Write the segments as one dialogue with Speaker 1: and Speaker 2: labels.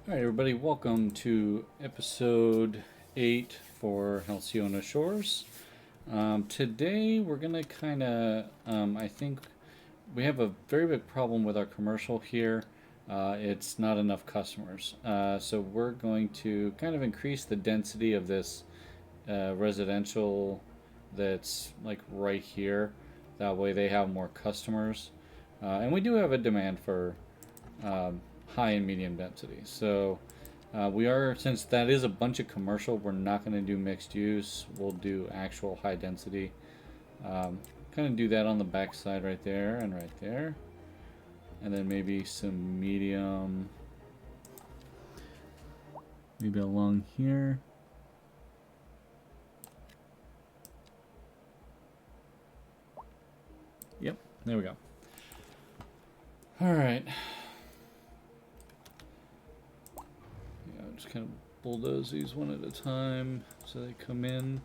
Speaker 1: All right, everybody, welcome to episode 8 for Halcyona Shores. Today, we're going to kind of, I think we have a very big problem with our commercial here. It's not enough customers. So, we're going to kind of increase the density of this residential that's like right here. That way, they have more customers. And we do have a demand for um, high and medium density. So we are, since that is a bunch of commercial, we're not going to do mixed use. We'll do actual high density. Kind of do that on the back side right there and right there. And then maybe some medium, maybe along here. Yep, there we go. All right. Just kind of bulldoze these one at a time so they come in.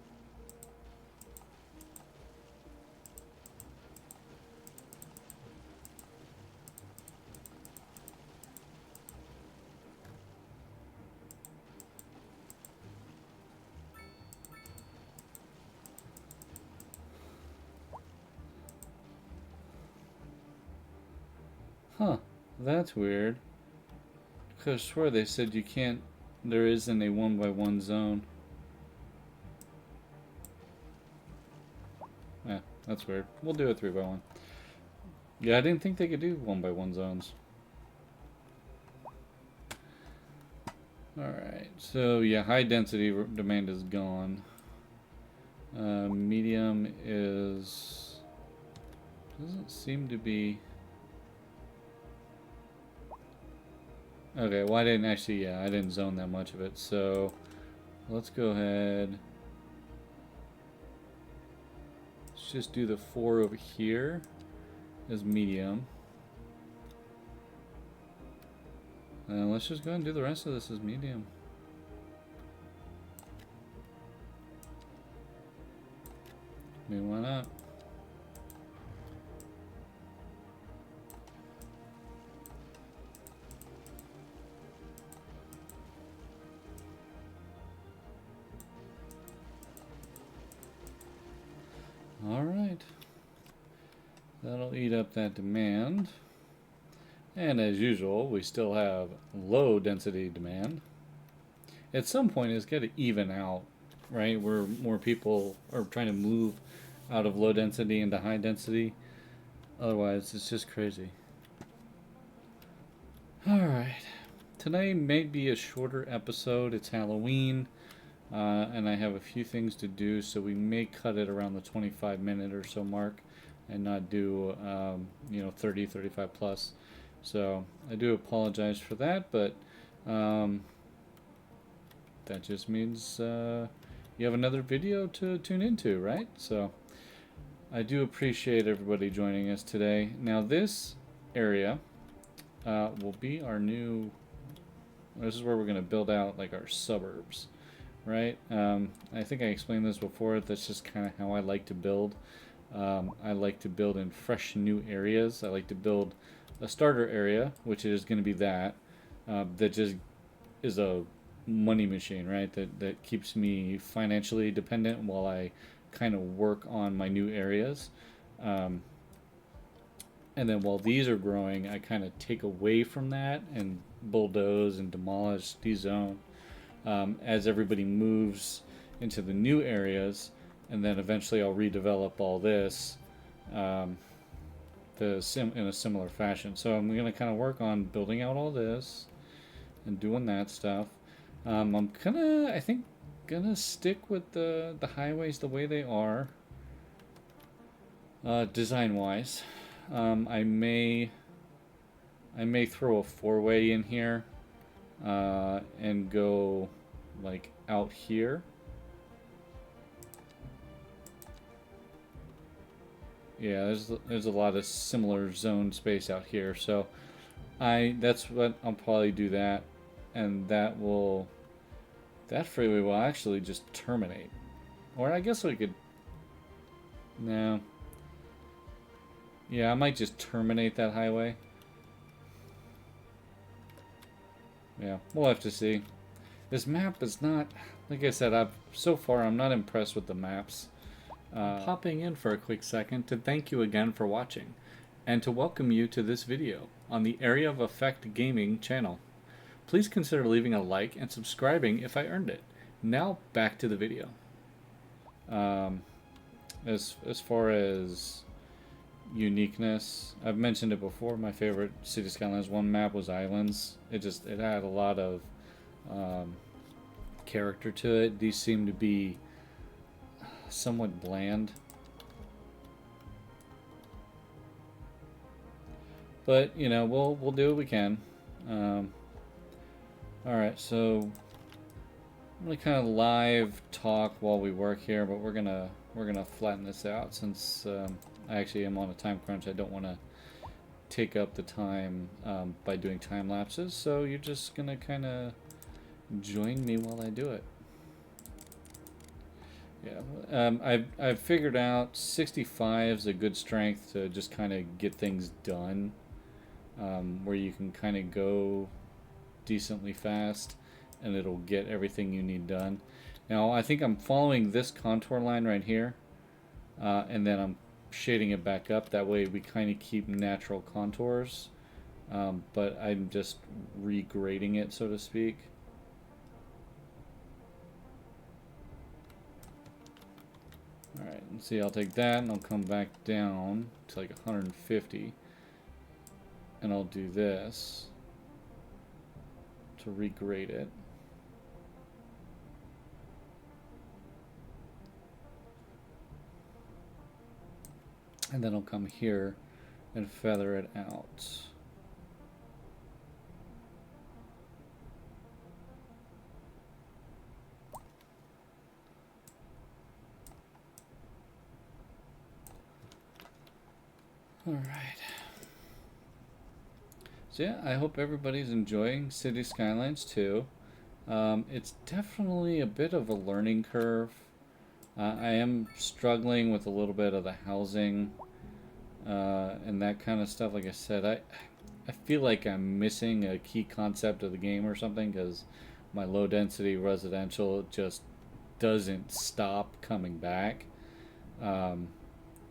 Speaker 1: Huh, that's weird. Because I swear they said you can't, there isn't a 1x1 zone. Yeah, that's weird. We'll do a 3x1. Yeah, I didn't think they could do 1x1 zones. Alright, so yeah, high density demand is gone. Medium is, doesn't seem to be. Okay, well I didn't actually, yeah, I didn't zone that much of it, so let's go ahead. Let's just do the 4 over here as medium. And let's just go ahead and do the rest of this as medium. I mean, why not? Alright. That'll eat up that demand. And as usual, we still have low density demand. At some point, it's got to even out, right? Where more people are trying to move out of low density into high density. Otherwise, it's just crazy. Alright. Today may be a shorter episode. It's Halloween. And I have a few things to do, so we may cut it around the 25-minute or so mark and not do 30 35 plus. So I do apologize for that, but that just means you have another video to tune into, right? So I do appreciate everybody joining us today. Now this area will be our new, this is where we're going to build out like our suburbs, right? I think I explained this before. That's just kind of how I like to build. I like to build in fresh new areas. I like to build a starter area, which is going to be that just is a money machine, right? That keeps me financially dependent while I kind of work on my new areas. And then while these are growing, I kind of take away from that and bulldoze and demolish, dezone as everybody moves into the new areas, and then eventually I'll redevelop all this in a similar fashion. So I'm going to kind of work on building out all this and doing that stuff. I'm I think, gonna stick with the highways the way they are, design wise. I may throw a 4-way in here and go like out here. Yeah, there's a lot of similar zone space out here, so that's what I'll probably do that, and that freeway will actually just terminate, or I guess we could. No. Yeah, I might just terminate that highway. Yeah, we'll have to see. This map is not, like I said, so far I'm not impressed with the maps. Popping in for a quick second to thank you again for watching, and to welcome you to this video on the Area of Effect Gaming channel. Please consider leaving a like and subscribing if I earned it. Now back to the video. As far as uniqueness, I've mentioned it before. My favorite Cities Skylines 1 map was Islands. It had a lot of character to it. These seem to be somewhat bland, but you know, we'll do what we can. All right, so really kind of live talk while we work here, but we're gonna flatten this out since I actually am on a time crunch. I don't want to take up the time by doing time lapses, so you're just gonna kind of join me while I do it. Yeah, I've figured out 65 is a good strength to just kind of get things done, where you can kind of go decently fast and it'll get everything you need done. Now I think I'm following this contour line right here, and then I'm shading it back up. That way we kind of keep natural contours, but I'm just regrading it, so to speak. Alright, and see, I'll take that and I'll come back down to like 150, and I'll do this to regrade it. And then I'll come here and feather it out. All right. So yeah, I hope everybody's enjoying Cities Skylines 2. It's definitely a bit of a learning curve. I am struggling with a little bit of the housing and that kind of stuff. Like I said, I feel like I'm missing a key concept of the game or something, because my low density residential just doesn't stop coming back.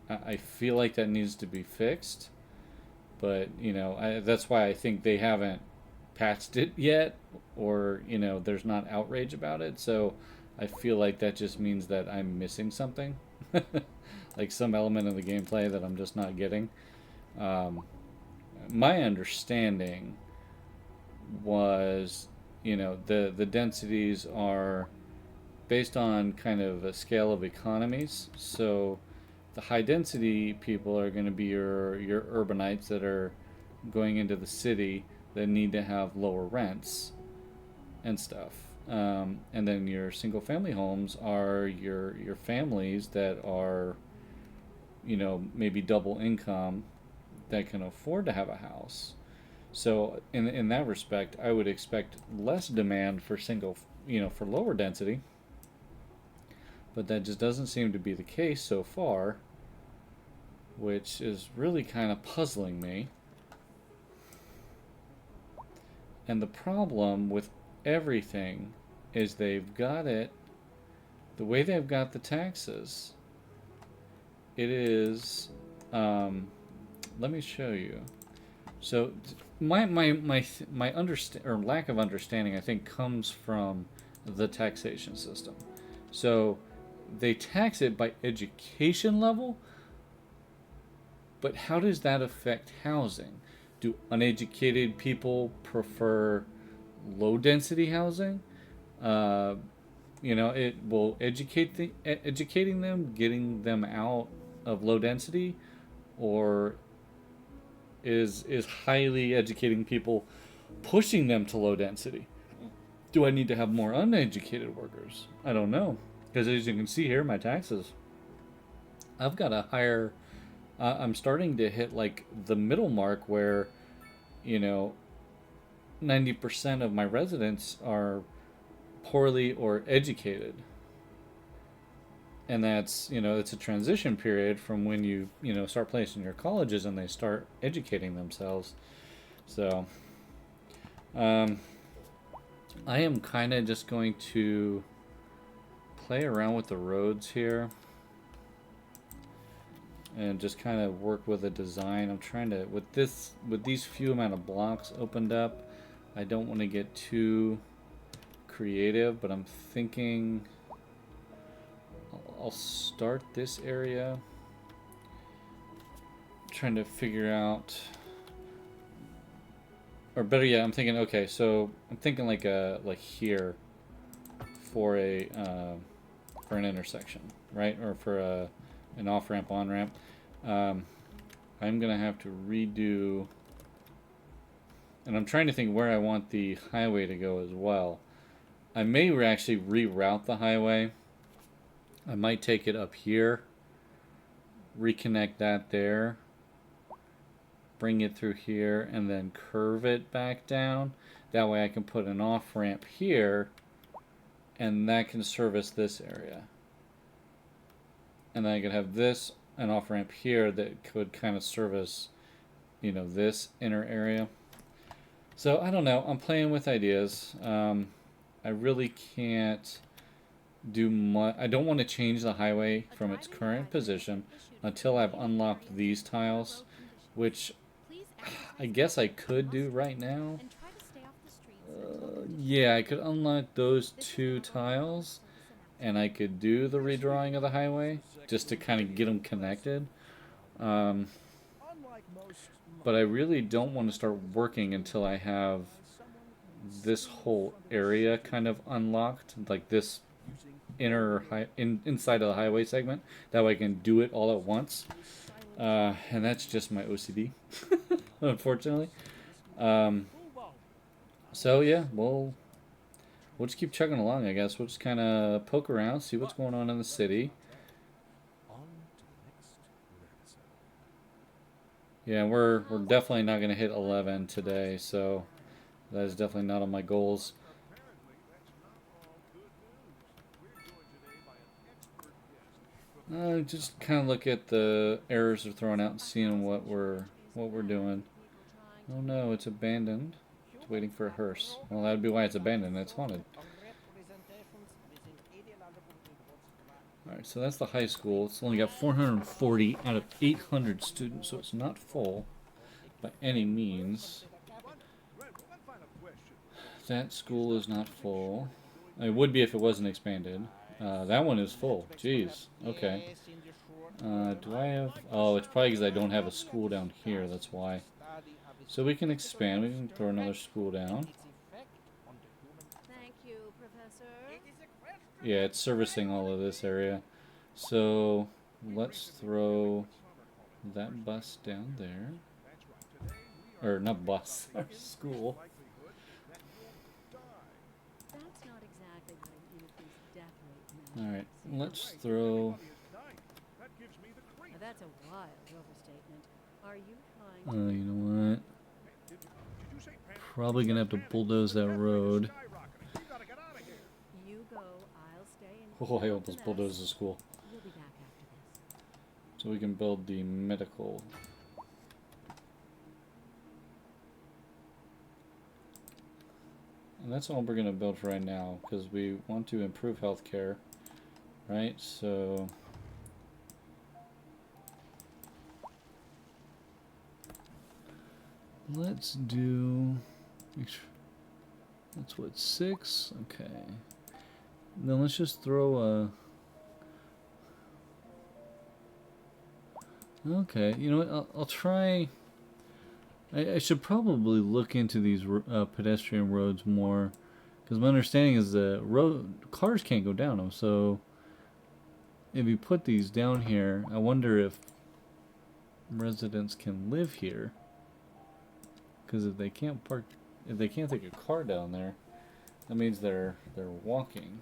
Speaker 1: I feel like that needs to be fixed, but you know, that's why I think they haven't patched it yet, or you know, there's not outrage about it. So I feel like that just means that I'm missing something, like some element of the gameplay that I'm just not getting. My understanding was, you know, the densities are based on kind of a scale of economies. So the high density people are going to be your urbanites that are going into the city that need to have lower rents and stuff. And then your single family homes are your families that are, you know, maybe double income that can afford to have a house. So in that respect, I would expect less demand for single, you know, for lower density. But that just doesn't seem to be the case so far, which is really kind of puzzling me. And the problem with everything is they've got it, the way they've got the taxes, it is, let me show you. So my understand or lack of understanding, I think, comes from the taxation system. So they tax it by education level, but how does that affect housing? Do uneducated people prefer low density housing? You know, it will educating them, getting them out of low density, or is highly educating people pushing them to low density? Do I need to have more uneducated workers? I don't know, because as you can see here, my taxes, I've got a higher. I'm starting to hit like the middle mark where, you know, 90% of my residents are poorly or educated. And that's, you know, it's a transition period from when you know, start placing your colleges and they start educating themselves. So, I am kind of just going to play around with the roads here and just kind of work with the design. I'm trying to, with these few amount of blocks opened up, I don't want to get too creative, but I'm thinking I'll start this area, trying to figure out, or better yet, I'm thinking, okay, so I'm thinking like here for an intersection, right? Or for an off ramp, on ramp. I'm gonna have to redo, and I'm trying to think where I want the highway to go as well. I may actually reroute the highway. I might take it up here, reconnect that there, bring it through here, and then curve it back down. That way I can put an off ramp here, and that can service this area. And then I could have this, an off ramp here that could kind of service, you know, this inner area. So I don't know. I'm playing with ideas. I really can't do much. I don't want to change the highway from its current position until I've unlocked these tiles, which I guess I could do right now. Yeah, I could unlock those two tiles, and I could do the redrawing of the highway just to kind of get them connected. But I really don't want to start working until I have this whole area kind of unlocked, like this inside of the highway segment. That way I can do it all at once. And that's just my OCD, unfortunately. So yeah, we'll just keep chugging along, I guess. We'll just kind of poke around, see what's going on in the city. Yeah, we're definitely not going to hit 11 today, so that is definitely not on my goals. Just kind of look at the errors they're throwing out and seeing what we're doing. Oh no, it's abandoned. It's waiting for a hearse. Well, that would be why it's abandoned. It's haunted. Alright, so that's the high school. It's only got 440 out of 800 students, so it's not full by any means. That school is not full. It would be if it wasn't expanded. That one is full. Jeez. Okay. Do I have... Oh, it's probably because I don't have a school down here. That's why. So we can expand. We can throw another school down. Yeah, it's servicing all of this area. So let's throw that bus down there. Or not bus, our school. Alright, let's throw...
Speaker 2: That's a wild overstatement. Are you trying
Speaker 1: you know what? Probably gonna have to bulldoze that road.
Speaker 2: You go, I'll stay and
Speaker 1: Oh, I almost bulldozed the school.
Speaker 2: we'll be back after this.
Speaker 1: So we can build the medical. And that's all we're gonna build for right now, because we want to improve healthcare. Right, so... let's do... That's what, 6? Okay. Then let's just throw a... Okay, you know what, I'll try... I should probably look into these pedestrian roads more, because my understanding is that cars can't go down them, so... If you put these down here, I wonder if residents can live here. Because if they can't take a car down there, that means they're walking.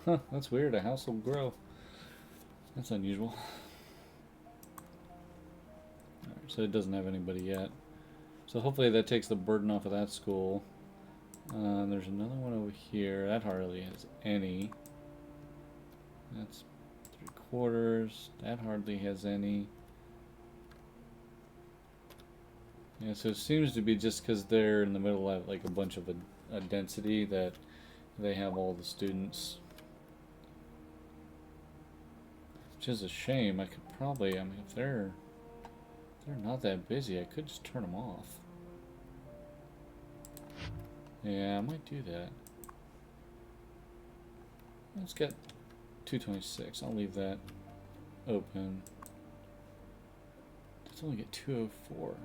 Speaker 1: Huh, that's weird. A house will grow. That's unusual. Alright, so it doesn't have anybody yet. So hopefully that takes the burden off of that school. There's another one over here. That hardly has any. That's 3/4. That hardly has any. Yeah, so it seems to be just because they're in the middle of like a bunch of a density that they have all the students. Which is a shame. I could probably, I mean, if they're not that busy, I could just turn them off. Yeah, I might do that. Let's get 226. I'll leave that open. Let's only get 204.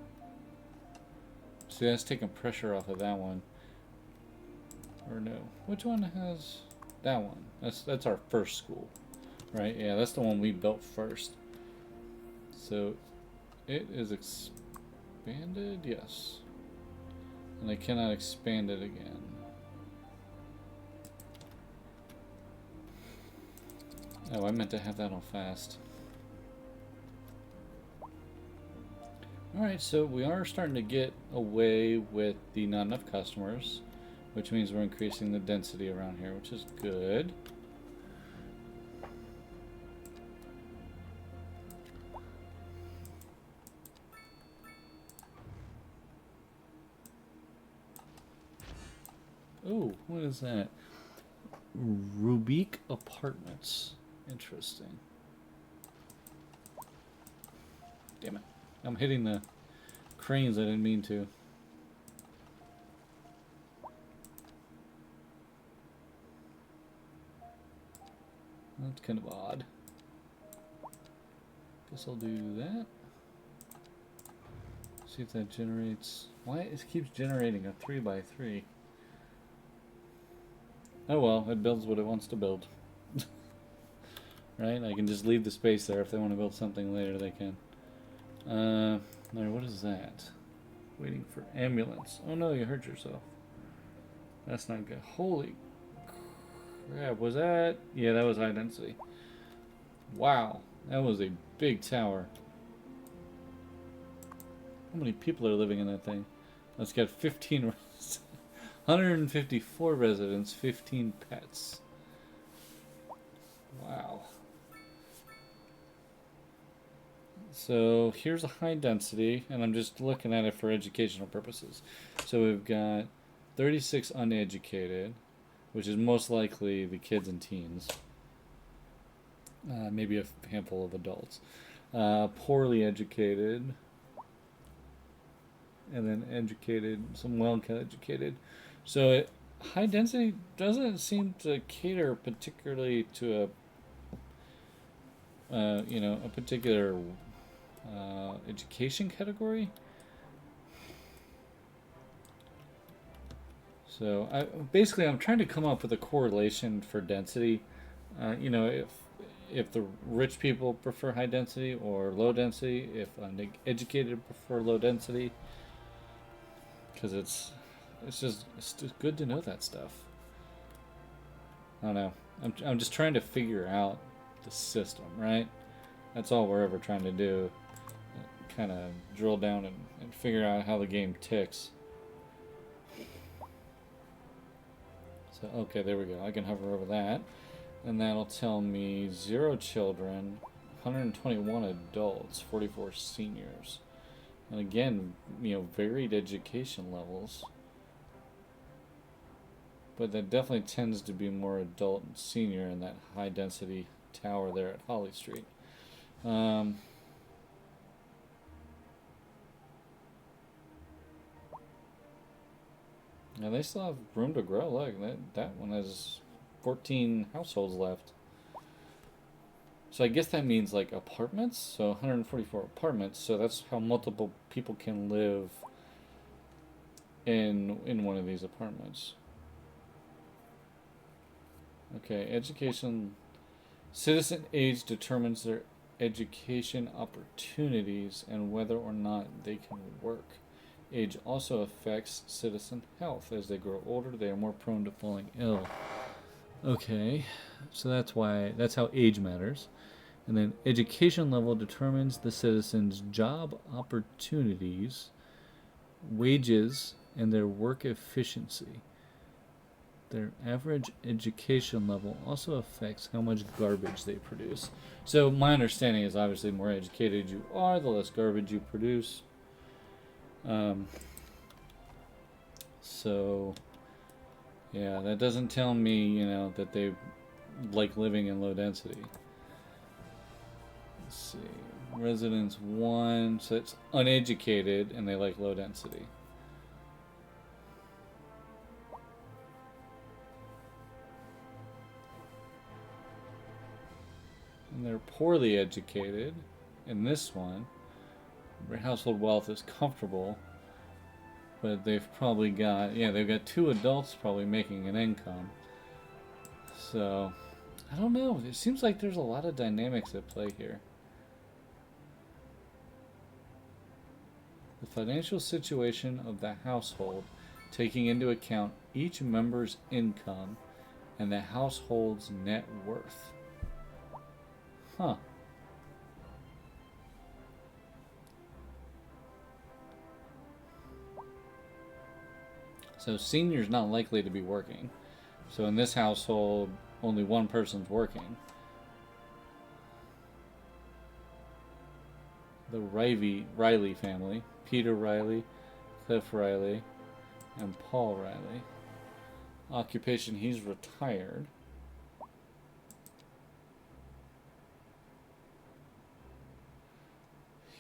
Speaker 1: See, that's taking pressure off of that one. Or no. Which one has that one? That's our first school. Right? Yeah, that's the one we built first. So it is expanded, yes. And I cannot expand it again. Oh, I meant to have that on fast. Alright, so we are starting to get away with the not enough customers, which means we're increasing the density around here, which is good. Oh, what is that? Rubik Apartments. Interesting. Damn it. I'm hitting the cranes I didn't mean to. That's kind of odd. Guess I'll do that. See if that generates... Why it keeps generating a 3x3? Oh well, it builds what it wants to build. Right? I can just leave the space there. If they want to build something later, they can. What is that? Waiting for ambulance. Oh no, you hurt yourself. That's not good. Holy crap, was that? Yeah, that was high density. Wow, that was a big tower. How many people are living in that thing? Let's get 15 154 residents, 15 pets. Wow. So here's a high density, and I'm just looking at it for educational purposes. So we've got 36 uneducated, which is most likely the kids and teens. Maybe a handful of adults. Poorly educated, and then educated, some well-educated. So high density doesn't seem to cater particularly to a particular education category. So I'm trying to come up with a correlation for density. If the rich people prefer high density or low density, if uneducated prefer low density, because it's just good to know that stuff. I don't know. I'm just trying to figure out the system, right? That's all we're ever trying to do. Kind of drill down and figure out how the game ticks. So, okay, there we go. I can hover over that. And that'll tell me 0 children, 121 adults, 44 seniors. And again, varied education levels. But that definitely tends to be more adult and senior in that high density tower there at Holly Street. Now they still have room to grow. Look, that one has 14 households left. So I guess that means like apartments. So 144 apartments. So that's how multiple people can live in one of these apartments. Okay, education. Citizen age determines their education opportunities and whether or not they can work. Age also affects citizen health. As they grow older, they are more prone to falling ill. Okay, so that's how age matters. And then education level determines the citizen's job opportunities, wages, and their work efficiency. Their average education level also affects how much garbage they produce. So my understanding is obviously the more educated you are, the less garbage you produce. Um, so, yeah, that doesn't tell me, you know, that they like living in low density. Let's see. Residence 1, so it's uneducated and they like low density. And they're poorly educated in this one. Their household wealth is comfortable, but they've probably got, yeah, they've got 2 adults probably making an income. So, I don't know. It seems like there's a lot of dynamics at play here. The financial situation of the household, taking into account each member's income and the household's net worth. Huh. So senior's not likely to be working. So in this household, only one person's working. The Riley family, Peter Riley, Cliff Riley, and Paul Riley. Occupation, he's retired.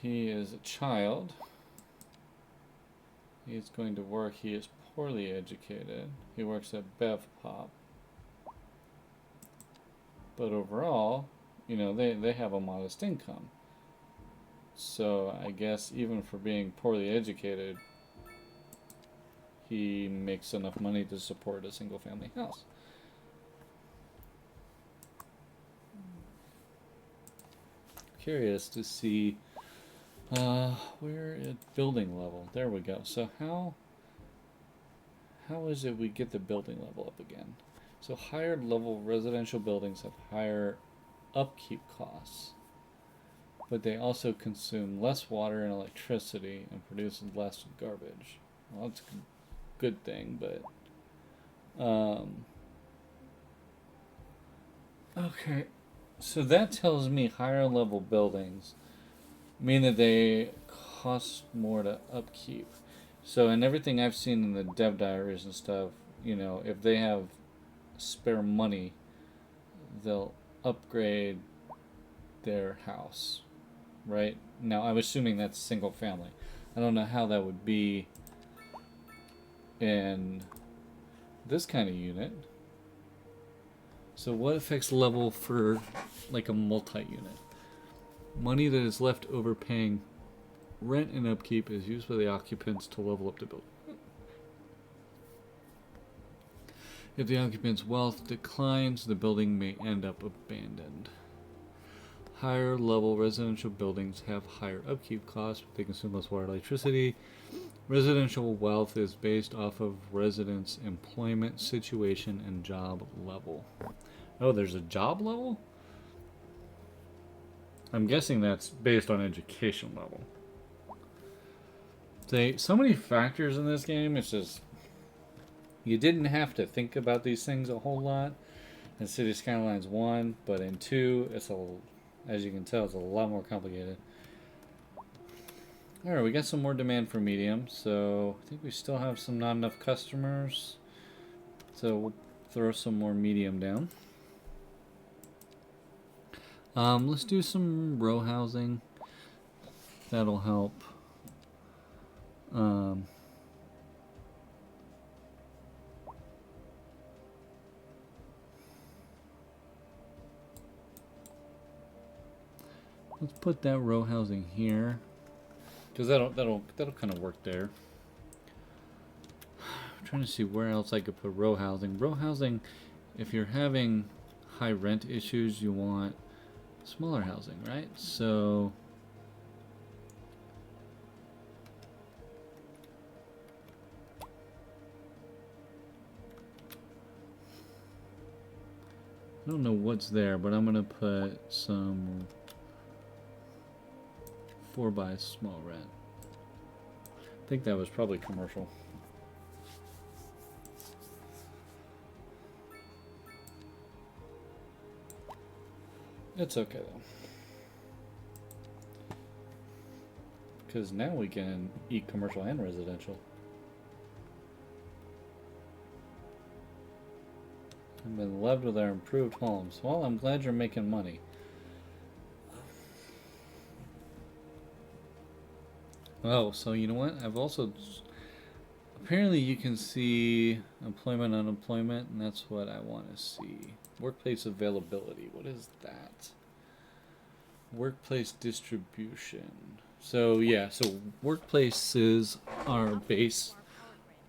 Speaker 1: He is a child. He's going to work. He is poorly educated. He works at BevPop. But overall, you know, they have a modest income. So I guess even for being poorly educated, he makes enough money to support a single family house. Curious to see where at building level. There we go. So how is it we get the building level up again? So higher level residential buildings have higher upkeep costs, but they also consume less water and electricity and produce less garbage. Well, that's a good thing, but okay. So that tells me higher level buildings mean that they cost more to upkeep. So in everything I've seen in the dev diaries and stuff, you know, if they have spare money, they'll upgrade their house, right? Now I'm assuming that's single family. I don't know how that would be in this kind of unit. So what affects level for like a multi-unit? Money that is left over paying rent and upkeep is used by the occupants to level up the building. If the occupant's wealth declines, the building may end up abandoned. Higher level residential buildings have higher upkeep costs, but they consume less water and electricity. Residential wealth is based off of residents' employment situation and job level. Oh, there's a job level? I'm guessing that's based on education level. So many factors in this game, it's just you didn't have to think about these things a whole lot in Cities Skylines 1, but in 2, it's as you can tell, it's a lot more complicated. Alright, we got some more demand for medium, so I think we still have not enough customers. So we'll throw some more medium down. Let's do some row housing. That'll help. Let's put that row housing here, because that'll kind of work there. I'm trying to see where else I could put row housing. Row housing, if you're having high rent issues, you want smaller housing, right? So I don't know what's there, but I'm gonna put some 4x small rent. I think that was probably commercial. It's okay though. because now we can eat commercial and residential. I've been loved with our improved homes. Well, I'm glad you're making money. Oh, so you know what? I've also... Apparently you can see employment, unemployment, and that's what I want to see. Workplace availability. What is that? Workplace distribution. So yeah, so workplaces are based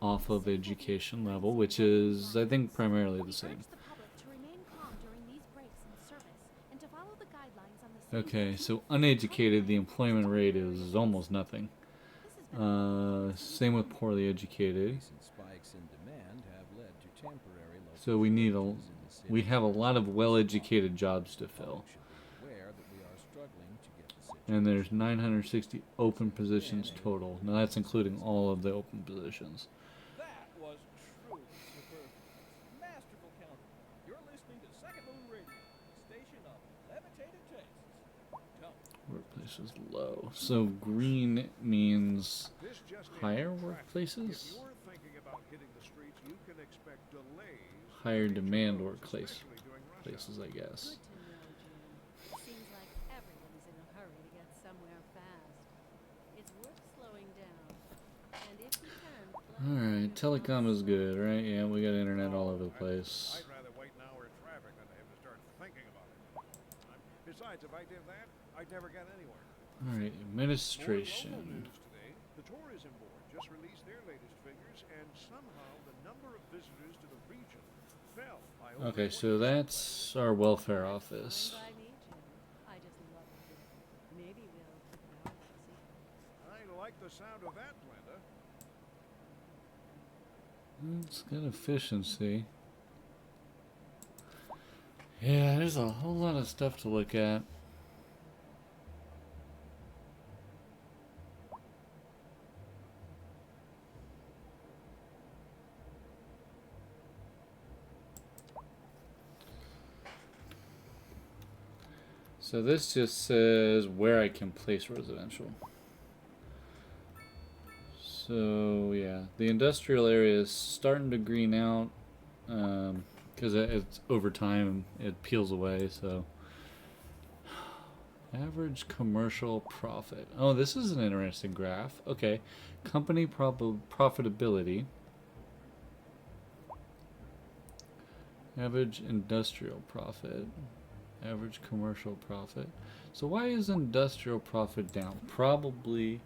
Speaker 1: off of education level, which is, I think, primarily the same. Okay, so uneducated, the employment rate is almost nothing. Same with poorly educated. So we have a lot of well-educated jobs to fill. And there's 960 open positions total. Now that's including all of the open positions.
Speaker 3: That was truly superb. Masterful counting. You're listening to Second Moon Radio, the station of levitated tastes. Don't.
Speaker 1: Workplace is low. So green means higher workplaces?
Speaker 4: If you're thinking about hitting the streets, you can expect delays.
Speaker 1: Higher demand workplaces, I guess.
Speaker 2: Good to know, Jim. Seems like everyone's in a hurry to get somewhere fast. It's worth slowing down. And if you can,
Speaker 1: Alright, telecom is good, right? Yeah, we got internet all over the place.
Speaker 4: I'd rather wait an hour in traffic than to have to start thinking about it. Besides, if I did that, I'd never get anywhere.
Speaker 1: Alright,
Speaker 4: More
Speaker 1: administration.
Speaker 4: local news today. The tourism board just released their latest figures, and somehow the number of visitors to the region fell by over
Speaker 1: Okay, so that's our welfare office.
Speaker 2: fine by me, Jim. I just love it here. Maybe we'll keep it our legacy.
Speaker 4: I like the sound of that, Glenda.
Speaker 1: It's good efficiency. Yeah, there's a whole lot of stuff to look at. So this just says where I can place residential. So yeah, the industrial area is starting to green out because it's over time it peels away. So average commercial profit. Oh, this is an interesting graph. Okay, company profitability. Average industrial profit. Average commercial profit. So why is industrial profit down? Probably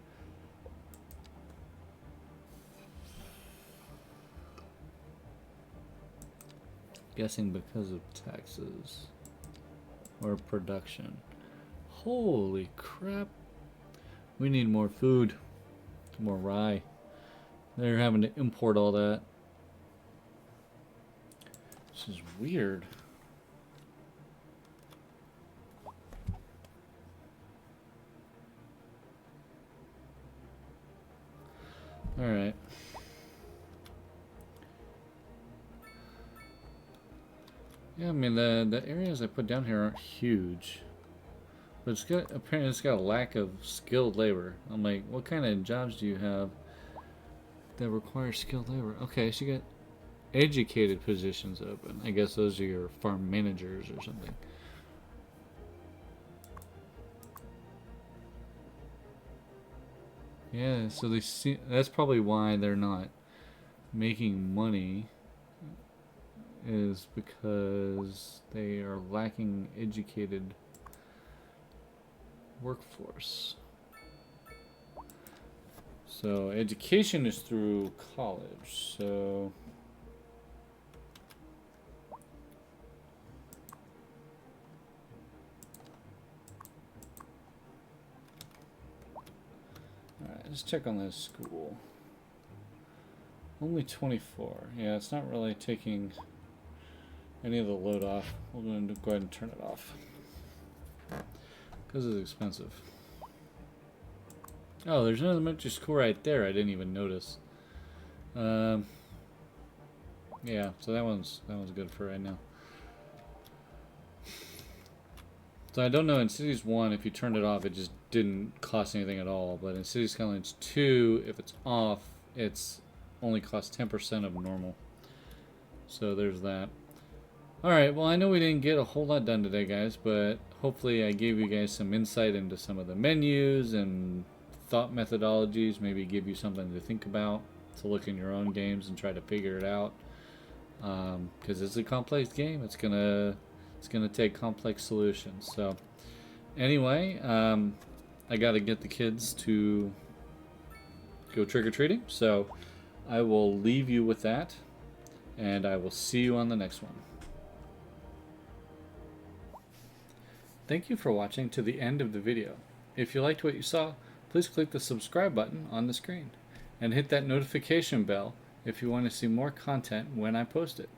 Speaker 1: guessing because of taxes or production. Holy crap. We need more food. More rye. They're having to import all that. This is weird. Alright. Yeah, I mean the areas I put down here aren't huge. But it's got apparently it's got a lack of skilled labor. I'm like, what kind of jobs do you have that require skilled labor? Okay, so you got educated positions open. I guess those are your farm managers or something. Yeah, so they see that's probably why they're not making money is because they are lacking educated workforce. So education is through college. So alright, let's check on this school. Only 24. Yeah, it's not really taking any of the load off. We're going to go ahead and turn it off because it's expensive. Oh, there's another elementary school right there. I didn't even notice. Yeah, so that one's good for right now. So I don't know in Cities 1 if you turned it off it just didn't cost anything at all, but in Cities Skylines 2 if it's off it's only costs 10% of normal. So there's that. Alright, well I know we didn't get a whole lot done today guys, but hopefully I gave you guys some insight into some of the menus and thought methodologies, maybe give you something to think about, to look in your own games and try to figure it out. Because it's a complex game, it's gonna take complex solutions. So anyway, I gotta get the kids to go trick-or-treating, so I will leave you with that, and I will see you on the next one. Thank you for watching to the end of the video. If you liked what you saw, please click the subscribe button on the screen and hit that notification bell if you want to see more content when I post it.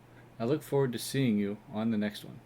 Speaker 1: I look forward to seeing you on the next one.